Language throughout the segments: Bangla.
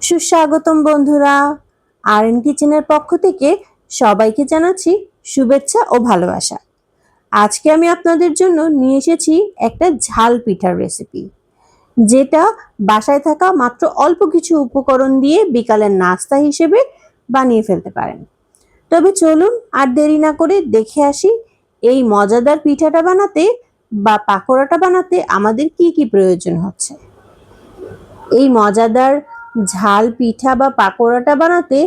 সুস্বাগতম বন্ধুরা, আর.এন কিচেনের পক্ষ থেকে সবাইকে জানাচ্ছি শুভেচ্ছা ও ভালোবাসা। আজকে আমি আপনাদের জন্য নিয়ে এসেছি একটা ঝাল পিঠার রেসিপি, যেটা বাসায় থাকা মাত্র অল্প কিছু উপকরণ দিয়ে বিকালের নাস্তা হিসেবে বানিয়ে ফেলতে পারেন। তবে চলুন আর দেরি না করে দেখে আসি এই মজাদার পিঠাটা বানাতে বা পাকোড়াটা বানাতে আমাদের কি কি প্রয়োজন হচ্ছে। এই মজাদার ঝাল পিঠা বা পাকোড়াটা বানাতে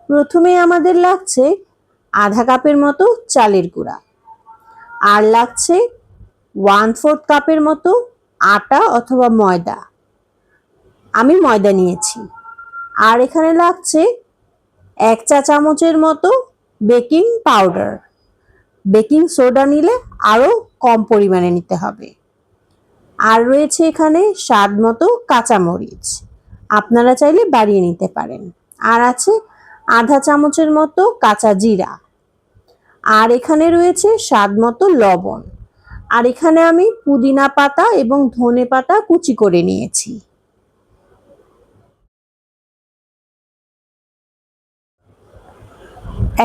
প্রথমে আমাদের লাগছে আধা কাপের মতো চালের গুঁড়া, আর লাগছে 1/4 কাপের মতো আটা অথবা ময়দা। আমি ময়দা নিয়েছি। আর এখানে লাগছে 1 চা চামচের মতো বেকিং পাউডার। বেকিং সোডা নিলে আরো কম পরিমাণে নিতে হবে। আর রয়েছে এখানে স্বাদ মতো কাঁচামরিচ, আপনারা চাইলে বাড়িয়ে নিতে পারেন। আর আছে আধা চামচের মতো কাঁচা জিরা। আর এখানে রয়েছে স্বাদ মতো লবণ। আর এখানে আমি পুদিনা পাতা এবং ধনে পাতা কুচি করে নিয়েছি।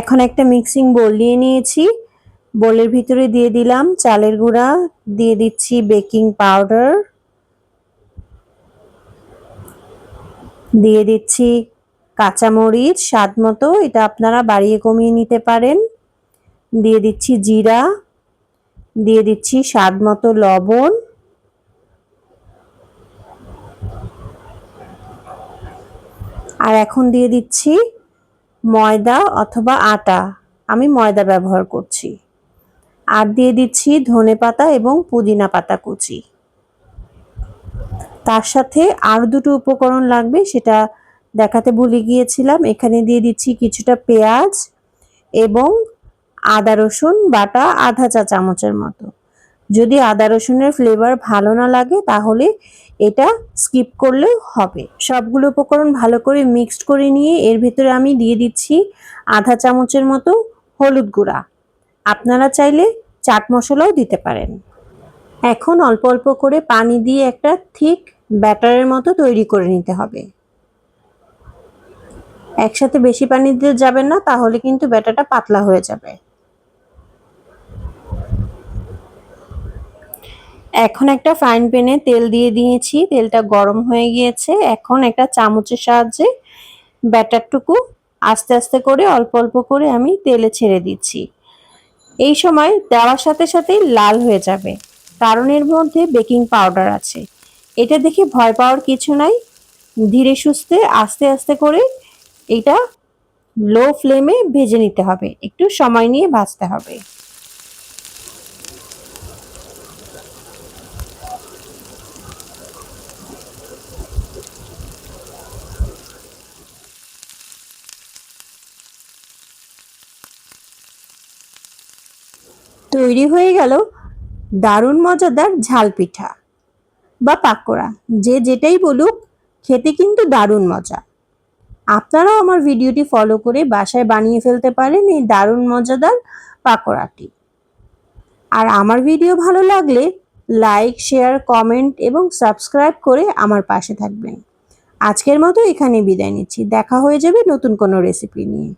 এখন একটা মিক্সিং বোল নিয়ে নিয়েছি। বোলের ভিতরে দিয়ে দিলাম চালের গুঁড়া, দিয়ে দিচ্ছি বেকিং পাউডার, দিয়ে দিচ্ছি কাঁচামরিচ স্বাদ মতো, এটা আপনারা বাড়িয়ে কমিয়ে নিতে পারেন। দিয়ে দিচ্ছি জিরা, দিয়ে দিচ্ছি স্বাদ মতো লবণ, আর এখন দিয়ে দিচ্ছি ময়দা অথবা আটা, আমি ময়দা ব্যবহার করছি। আর দিয়ে দিচ্ছি ধনে পাতা এবং পুদিনা পাতা কুচি। তার সাথে আর দুটো উপকরণ লাগবে, সেটা দেখাতে ভুলে গিয়েছিলাম। এখানে দিয়ে দিচ্ছি কিছুটা পেঁয়াজ এবং আদা রসুন বাটা আধা চা চামচের মতো। যদি আদা রসুনের ফ্লেভার ভালো না লাগে তাহলে এটা স্কিপ করলেও হবে। সবগুলো উপকরণ ভালো করে মিক্সড করে নিয়ে এর ভিতরে আমি দিয়ে দিচ্ছি আধা চামচের মতো হলুদ গুঁড়া। আপনারা চাইলে চাট মশলাও দিতে পারেন। এখন অল্প অল্প করে পানি দিয়ে একটা থিক ব্যাটারের মতো তৈরি করে নিতে হবে। একসাথে বেশি পানি দিতে যাবেন না, তাহলে কিন্তু ব্যাটারটা পাতলা হয়ে যাবে। এখন একটা ফ্রাইং প্যানে তেল দিয়ে দিয়েছি, তেলটা গরম হয়ে গিয়েছে। এখন একটা চামচের সাহায্যে ব্যাটারটুকু আস্তে আস্তে করে অল্প অল্প করে আমি তেলে ছেড়ে দিচ্ছি। এই সময় দেওয়ার সাথে সাথেই লাল হয়ে যাবে, কারণ এর মধ্যে বেকিং পাউডার আছে। এটা দেখে ভয় পাওয়ার কিছু নাই। ধীরে সুস্থে আস্তে আস্তে করে এটা লো ফ্লেমে ভেজে নিতে হবে, একটু সময় নিয়ে ভাজতে হবে। তৈরি হয়ে গেল দারুণ মজাদার ঝাল পিঠা বা পাকোড়া, যে যেটাই বলুক, খেতে কিন্তু দারুণ মজা। আপনারাও আমার ভিডিওটি ফলো করে বাসায় বানিয়ে ফেলতে পারেন এই দারুণ মজাদার পাকোড়াটি। আর আমার ভিডিও ভালো লাগলে লাইক, শেয়ার, কমেন্ট এবং সাবস্ক্রাইব করে আমার পাশে থাকবেন। আজকের মতো এখানে বিদায় নিচ্ছি। দেখা হয়ে যাবে নতুন কোনো রেসিপি নিয়ে।